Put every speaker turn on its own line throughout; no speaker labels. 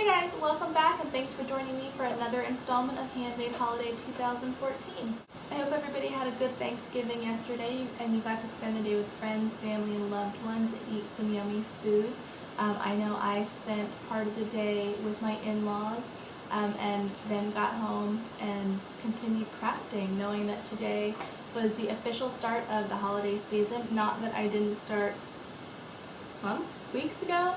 guys, welcome back and thanks for joining me for another installment of Handmade Holiday 2014. I hope everybody had a good Thanksgiving yesterday and you got to spend the day with friends, family, and loved ones and eat some yummy food. I know I spent part of the day with my in-laws and then got home and continued crafting, knowing that today was the official start of the holiday season. Not that I didn't start months, weeks ago,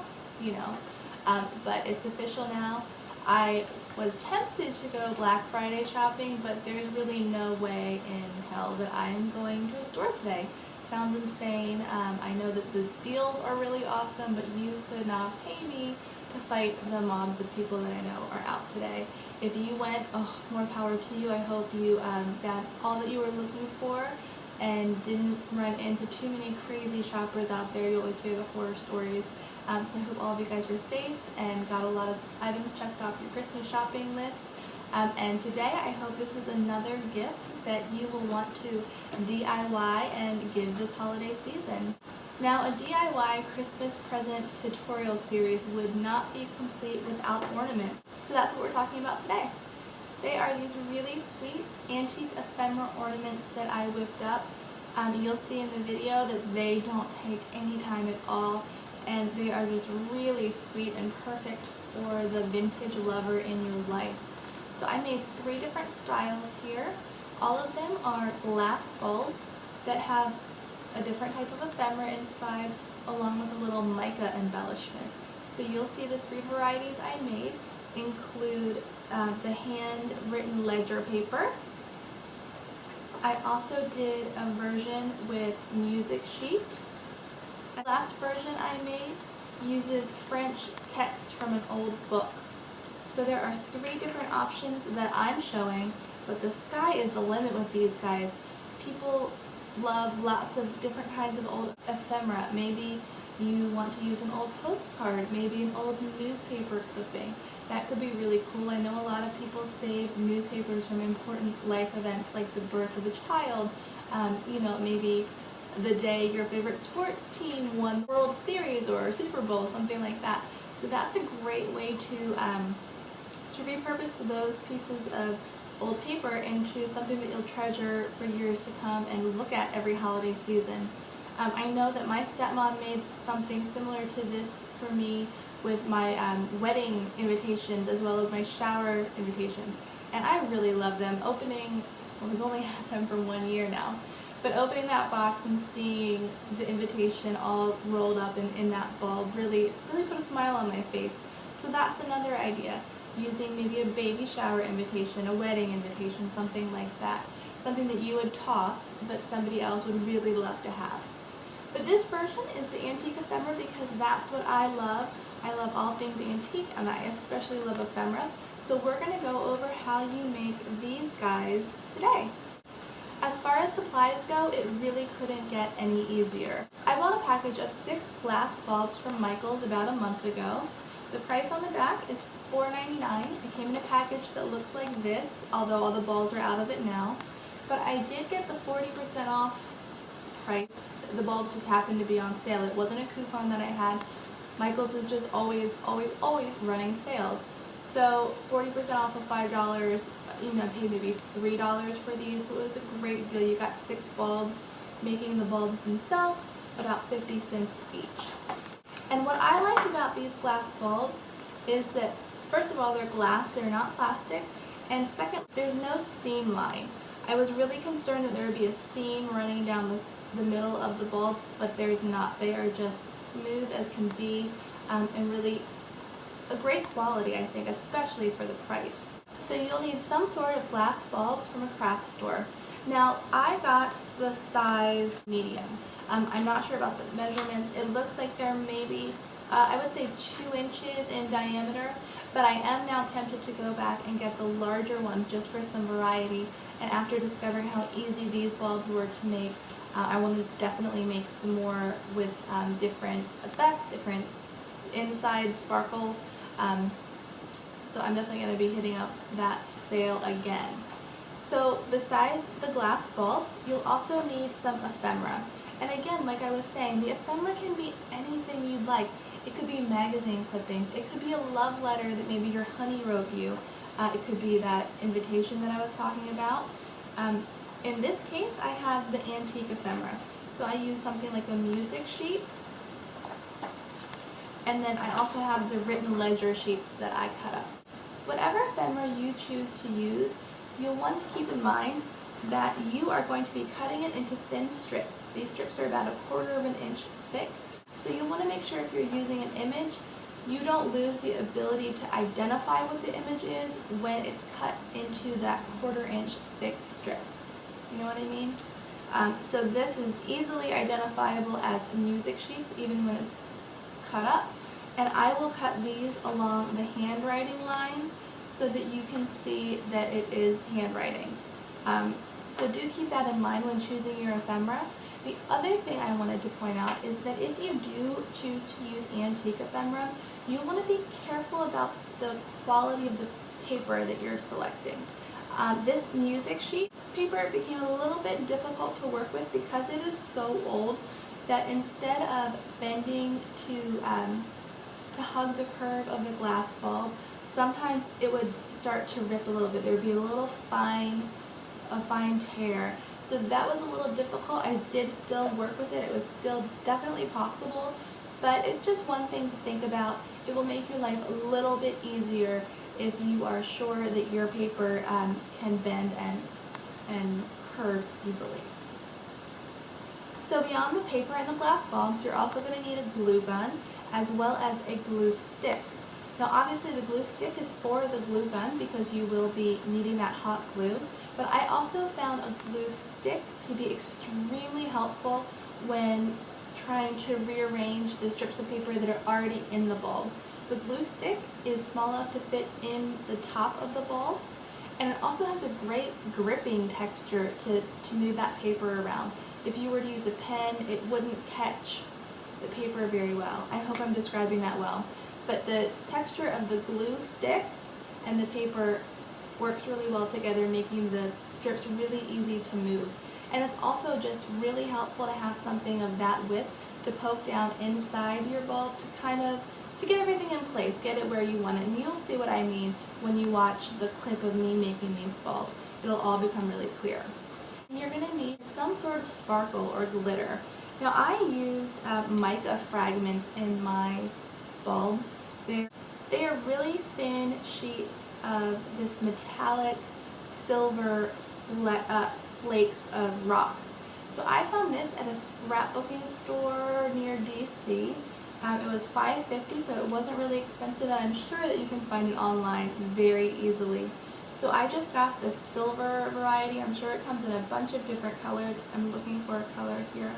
but it's official now. I was tempted to go Black Friday shopping, but there's really no way in hell that I am going to a store today. Sounds insane. I know that the deals are really awesome, but you could not pay me to fight the mobs of people that I know are out today. If you went, more power to you. I hope you found all that you were looking for and didn't run into too many crazy shoppers out there. You always hear the horror stories. So I hope all of you guys were safe and got a lot of items checked off your Christmas shopping list. And today I hope this is another gift that you will want to DIY and give this holiday season. Now, a DIY Christmas present tutorial series would not be complete without ornaments. So that's what we're talking about today. They are these really sweet antique ephemera ornaments that I whipped up. You'll see in the video that they don't take any time at all, and they are just really sweet and perfect for the vintage lover in your life. So I made 3 different styles here. All of them are glass bulbs that have a different type of ephemera inside, along with a little mica embellishment. So you'll see the 3 varieties I made include the handwritten ledger paper. I also did a version with music sheet. The last version I made uses French text from an old book. So there are 3 different options that I'm showing, but the sky is the limit with these guys. People love lots of different kinds of old ephemera. Maybe you want to use an old postcard, maybe an old newspaper clipping. That could be really cool. I know a lot of people save newspapers from important life events like the birth of a child, maybe the day your favorite sports team won the World Series or Super Bowl, something like that. So that's a great way to repurpose those pieces of old paper into something that you'll treasure for years to come and look at every holiday season. I know that my stepmom made something similar to this for me with my wedding invitations as well as my shower invitations, and I really love them. We've only had them for 1 year now, but opening that box and seeing the invitation all rolled up in that bulb really put a smile on my face. So that's another idea, using maybe a baby shower invitation, a wedding invitation, something like that. Something that you would toss, but somebody else would really love to have. But this version is the antique ephemera because that's what I love. I love all things antique, and I especially love ephemera. So we're going to go over how you make these guys today. As far as supplies go, it really couldn't get any easier. I bought a package of 6 glass bulbs from Michael's about a month ago. The price on the back is $4.99. It came in a package that looks like this, although all the balls are out of it now. But I did get the 40% off price. The bulbs just happened to be on sale. It wasn't a coupon that I had. Michael's is just always running sales. So 40% off of $5, I paid maybe $3 for these, so it was a great deal. You got 6 bulbs, making the bulbs themselves about 50 cents each. And what I like about these glass bulbs is that, first of all, they're glass, they're not plastic, and second, there's no seam line. I was really concerned that there would be a seam running down the middle of the bulbs, but there's not. They are just smooth as can be, and really a great quality, I think, especially for the price. So you'll need some sort of glass bulbs from a craft store. Now, I got the size medium. I'm not sure about the measurements. It looks like they're maybe, I would say 2 inches in diameter, but I am now tempted to go back and get the larger ones just for some variety. And after discovering how easy these bulbs were to make, I want to definitely make some more with different effects, different inside sparkle. So I'm definitely going to be hitting up that sale again. So besides the glass bulbs, you'll also need some ephemera. And again, like I was saying, the ephemera can be anything you'd like. It could be magazine clippings. It could be a love letter that maybe your honey wrote you. It could be that invitation that I was talking about. In this case, I have the antique ephemera. So I use something like a music sheet. And then I also have the written ledger sheets that I cut up. Whatever ephemera you choose to use, you'll want to keep in mind that you are going to be cutting it into thin strips. These strips are about 1/4 of an inch thick. So you'll want to make sure if you're using an image, you don't lose the ability to identify what the image is when it's cut into that 1/4 inch thick strips. You know what I mean? So this is easily identifiable as music sheets even when it's cut up. And I will cut these along the handwriting lines so that you can see that it is handwriting. So do keep that in mind when choosing your ephemera. The other thing I wanted to point out is that if you do choose to use antique ephemera, you want to be careful about the quality of the paper that you're selecting. This music sheet paper became a little bit difficult to work with because it is so old that instead of bending to hug the curve of the glass bulb, sometimes it would start to rip a little bit. There would be a fine tear. So that was a little difficult. I did still work with it. It was still definitely possible, but it's just one thing to think about. It will make your life a little bit easier if you are sure that your paper can bend and curve easily. So beyond the paper and the glass bulbs, you're also going to need a glue gun as well as a glue stick. Now obviously the glue stick is for the glue gun because you will be needing that hot glue, but I also found a glue stick to be extremely helpful when trying to rearrange the strips of paper that are already in the bulb. The glue stick is small enough to fit in the top of the bulb, and it also has a great gripping texture to move that paper around. If you were to use a pen, it wouldn't catch the paper very well. I hope I'm describing that well. But the texture of the glue stick and the paper works really well together, making the strips really easy to move. And it's also just really helpful to have something of that width to poke down inside your bulb to get everything in place, get it where you want it. And you'll see what I mean when you watch the clip of me making these bulbs. It'll all become really clear. And you're going to need some sort of sparkle or glitter. Now I used mica fragments in my bulbs. They are really thin sheets of this metallic silver flakes of rock. So I found this at a scrapbooking store near DC. It was $5.50, so it wasn't really expensive, and I'm sure that you can find it online very easily. So I just got the silver variety. I'm sure it comes in a bunch of different colors. I'm looking for a color here.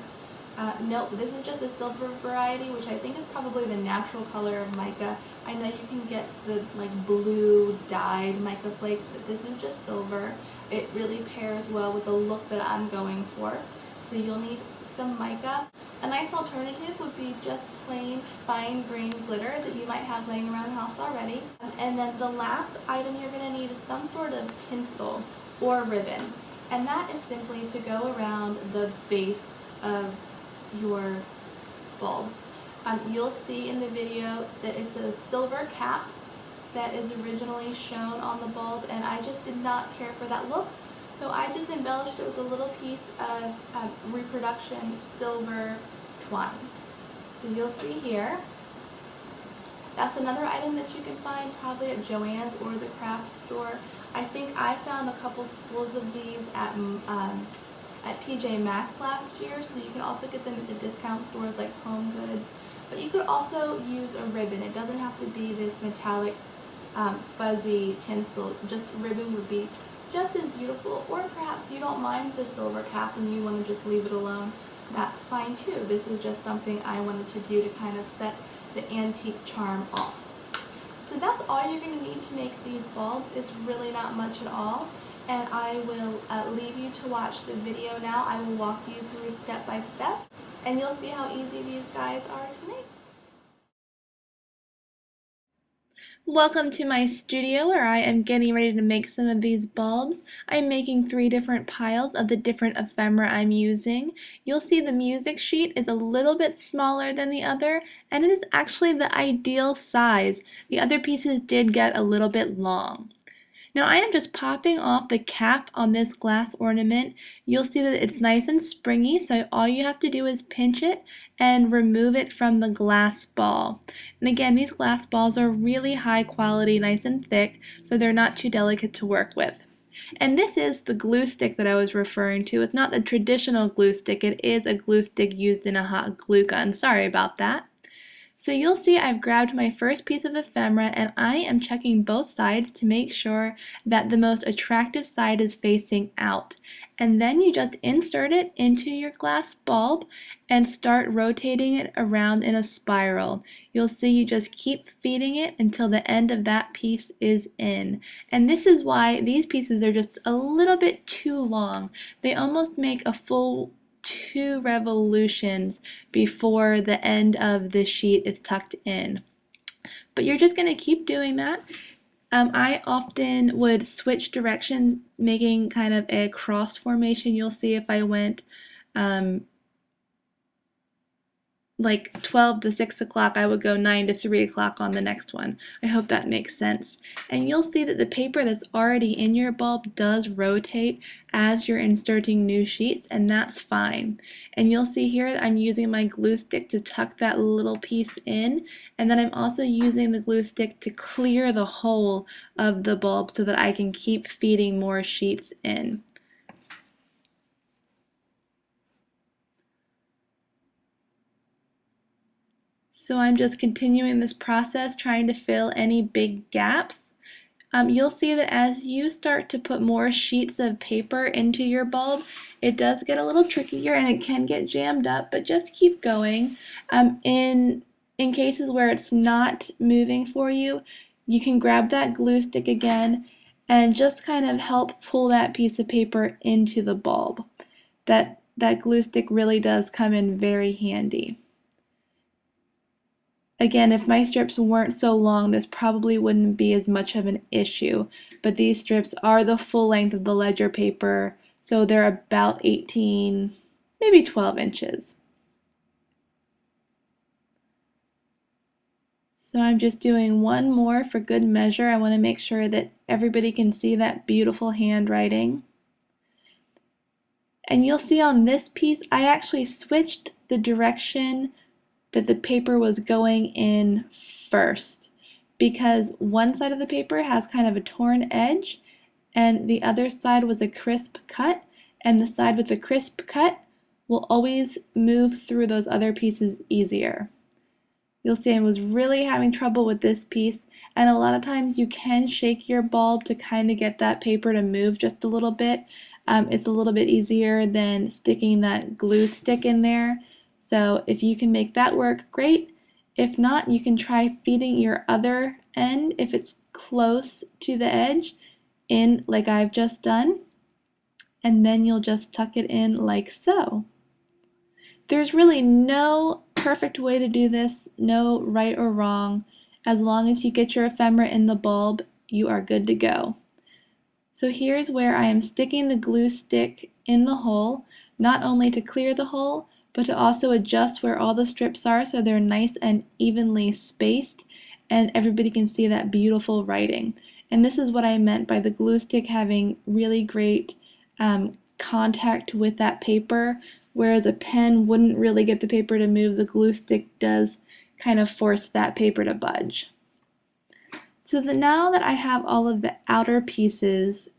Nope, this is just the silver variety, which I think is probably the natural color of mica. I know you can get the blue dyed mica flakes, but this is just silver. It really pairs well with the look that I'm going for. So you'll need some mica. A nice alternative would be just plain fine grained glitter that you might have laying around the house already. And then the last item you're going to need is some sort of tinsel or ribbon. And that is simply to go around the base of your bulb. You'll see in the video that it's a silver cap that is originally shown on the bulb, and I just did not care for that look, so I just embellished it with a little piece of reproduction silver twine. So you'll see here, that's another item that you can find probably at Joann's or the craft store. I think I found a couple spools of these at TJ Maxx last year, so you can also get them at the discount stores like Home Goods. But you could also use a ribbon. It doesn't have to be this metallic fuzzy tinsel. Just ribbon would be just as beautiful. Or perhaps you don't mind the silver cap and you want to just leave it alone. That's fine too. This is just something I wanted to do to kind of set the antique charm off. So that's all you're going to need to make these bulbs. It's really not much at all. And I will leave you to watch the video now. I will walk you through step by step, and you'll see how easy these guys are to make. Welcome to my studio where I am getting ready to make some of these bulbs. I'm making 3 different piles of the different ephemera I'm using. You'll see the music sheet is a little bit smaller than the other, and it is actually the ideal size. The other pieces did get a little bit long. Now I am just popping off the cap on this glass ornament. You'll see that it's nice and springy, so all you have to do is pinch it and remove it from the glass ball. And again, these glass balls are really high quality, nice and thick, so they're not too delicate to work with. And this is the glue stick that I was referring to. It's not the traditional glue stick, it is a glue stick used in a hot glue gun. Sorry about that. So you'll see I've grabbed my first piece of ephemera and I am checking both sides to make sure that the most attractive side is facing out. And then you just insert it into your glass bulb and start rotating it around in a spiral. You'll see you just keep feeding it until the end of that piece is in. And this is why these pieces are just a little bit too long. They almost make a full 2 revolutions before the end of the sheet is tucked in. But you're just going to keep doing that. I often would switch directions, making kind of a cross formation. You'll see if I went like 12 to 6 o'clock, I would go 9 to 3 o'clock on the next one. I hope that makes sense. And you'll see that the paper that's already in your bulb does rotate as you're inserting new sheets, and that's fine. And you'll see here that I'm using my glue stick to tuck that little piece in, and then I'm also using the glue stick to clear the hole of the bulb so that I can keep feeding more sheets in. So I'm just continuing this process, trying to fill any big gaps. You'll see that as you start to put more sheets of paper into your bulb, it does get a little trickier and it can get jammed up, but just keep going. In cases where it's not moving for you, you can grab that glue stick again and just kind of help pull that piece of paper into the bulb. That glue stick really does come in very handy. Again, if my strips weren't so long, this probably wouldn't be as much of an issue, but these strips are the full length of the ledger paper, so they're about 18, maybe 12 inches. So I'm just doing one more for good measure. I want to make sure that everybody can see that beautiful handwriting. And you'll see on this piece, I actually switched the direction that the paper was going in first, because one side of the paper has kind of a torn edge and the other side was a crisp cut, and the side with the crisp cut will always move through those other pieces easier. You'll see I was really having trouble with this piece, and a lot of times you can shake your bulb to kind of get that paper to move just a little bit. It's a little bit easier than sticking that glue stick in there. So if you can make that work, great. If not, you can try feeding your other end, if it's close to the edge, in like I've just done, and then you'll just tuck it in like so. There's really no perfect way to do this, no right or wrong. As long as you get your ephemera in the bulb, you are good to go. So here's where I am sticking the glue stick in the hole, not only to clear the hole, but to also adjust where all the strips are so they're nice and evenly spaced and everybody can see that beautiful writing. And this is what I meant by the glue stick having really great contact with that paper, whereas a pen wouldn't really get the paper to move. The glue stick does kind of force that paper to budge. So now that I have all of the outer pieces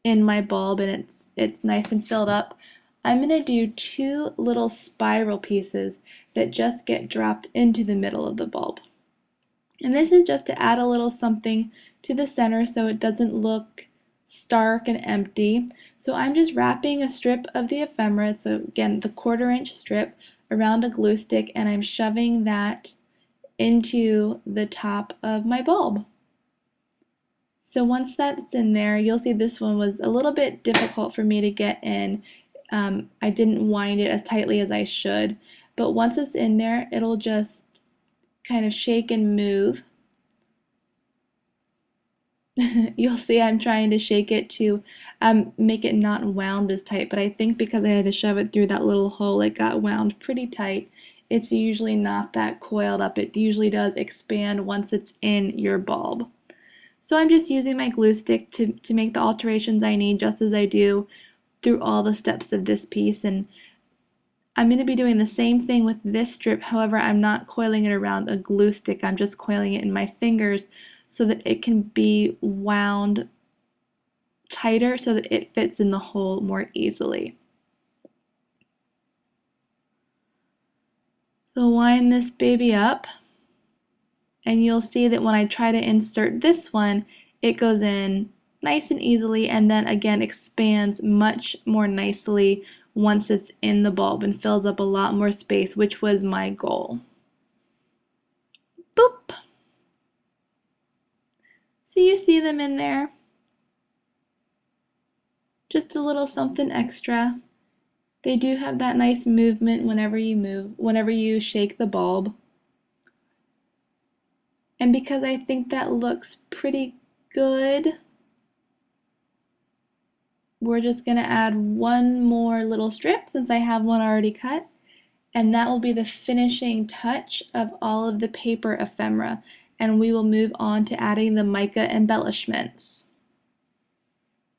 in my bulb and it's nice and filled up, I'm going to do 2 little spiral pieces that just get dropped into the middle of the bulb. And this is just to add a little something to the center so it doesn't look stark and empty. So I'm just wrapping a strip of the ephemera, so again the 1/4 inch strip, around a glue stick, and I'm shoving that into the top of my bulb. So once that's in there, you'll see this one was a little bit difficult for me to get in. I didn't wind it as tightly as I should, but once it's in there, it'll just kind of shake and move. You'll see I'm trying to shake it to make it not wound as tight, but I think because I had to shove it through that little hole, it got wound pretty tight. It's usually not that coiled up. It usually does expand once it's in your bulb. So I'm just using my glue stick to make the alterations I need, just as I do through all the steps of this piece. And I'm going to be doing the same thing with this strip. However, I'm not coiling it around a glue stick. I'm just coiling it in my fingers so that it can be wound tighter so that it fits in the hole more easily. So wind this baby up, and you'll see that when I try to insert this one, it goes in nice and easily, and then again expands much more nicely once it's in the bulb and fills up a lot more space, which was my goal. Boop! So you see them in there. Just a little something extra. They do have that nice movement whenever you shake the bulb. And because I think that looks pretty good, we're just going to add one more little strip since I have one already cut, and that will be the finishing touch of all of the paper ephemera, and we will move on to adding the mica embellishments.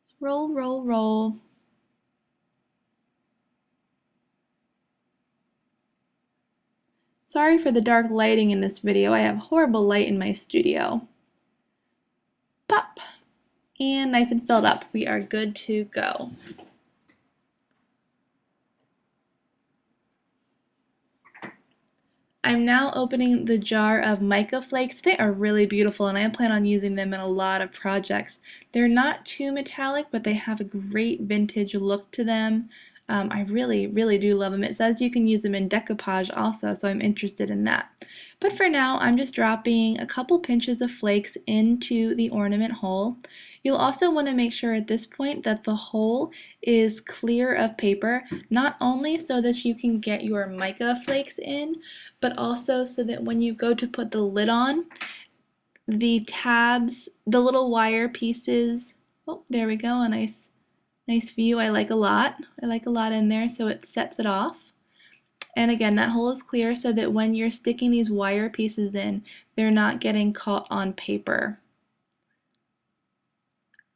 So roll, roll, roll. Sorry for the dark lighting in this video. I have horrible light in my studio. Pop! And nice and filled up. We are good to go. I'm now opening the jar of mica flakes. They are really beautiful and I plan on using them in a lot of projects. They're not too metallic, but they have a great vintage look to them. I really, really do love them. It says you can use them in decoupage also, so I'm interested in that. But for now, I'm just dropping a couple pinches of flakes into the ornament hole. You'll also want to make sure at this point that the hole is clear of paper, not only so that you can get your mica flakes in, but also so that when you go to put the lid on, the tabs, the little wire pieces, oh, there we go, a nice view. I like a lot. I like a lot in there, so it sets it off. And again, that hole is clear so that when you're sticking these wire pieces in, they're not getting caught on paper.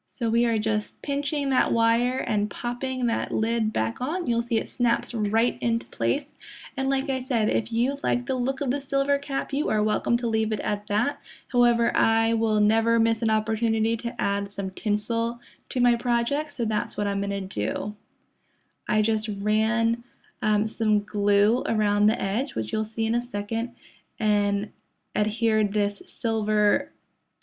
So we are just pinching that wire and popping that lid back on. You'll see it snaps right into place. And like I said, if you like the look of the silver cap, you are welcome to leave it at that. However, I will never miss an opportunity to add some tinsel to my project, so that's what I'm going to do. I just ran some glue around the edge, which you'll see in a second, and adhered this silver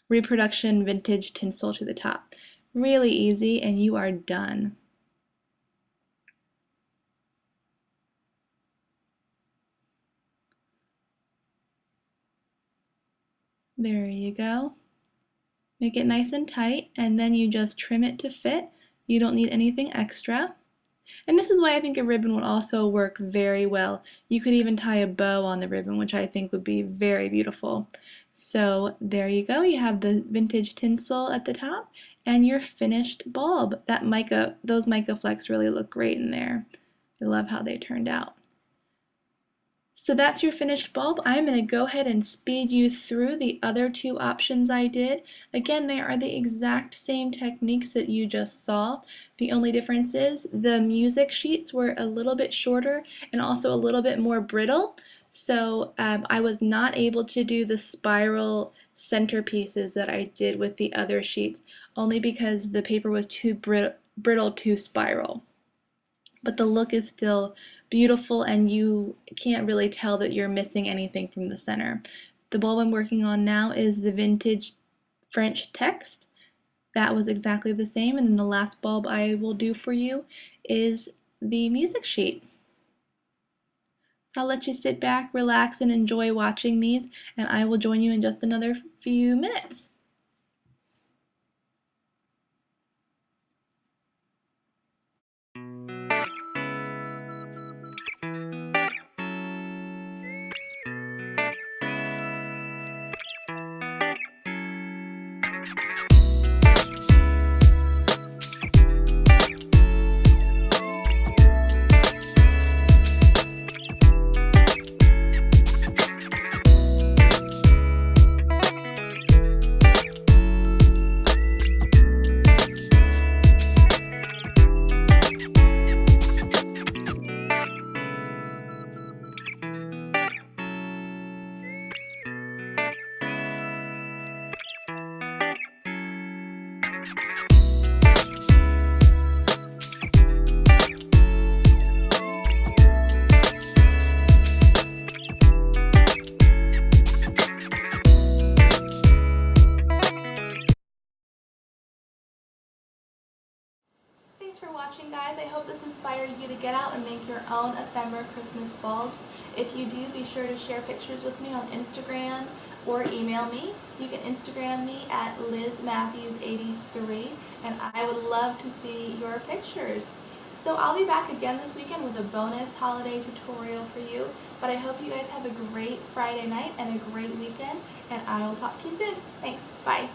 reproduction vintage tinsel to the top. Really easy, and you are done. There you go. Make it nice and tight, and then you just trim it to fit. You don't need anything extra. And this is why I think a ribbon would also work very well. You could even tie a bow on the ribbon, which I think would be very beautiful. So there you go. You have the vintage tinsel at the top and your finished bulb. Those mica flecks really look great in there. I love how they turned out. So that's your finished bulb. I'm going to go ahead and speed you through the other two options I did. Again, they are the exact same techniques that you just saw. The only difference is the music sheets were a little bit shorter and also a little bit more brittle. So I was not able to do the spiral centerpieces that I did with the other sheets, only because the paper was too brittle to spiral. But the look is still beautiful and you can't really tell that you're missing anything from the center. The bulb I'm working on now is the vintage French text. That was exactly the same, and then the last bulb I will do for you is the music sheet. So I'll let you sit back, relax, and enjoy watching these, and I will join you in just another few minutes. watching, guys. I hope this inspired you to get out and make your own ephemera Christmas bulbs. If you do, be sure to share pictures with me on Instagram or email me. You can Instagram me at LizMatthews83, and I would love to see your pictures. So I'll be back again this weekend with a bonus holiday tutorial for you. But I hope you guys have a great Friday night and a great weekend, and I will talk to you soon. Thanks. Bye.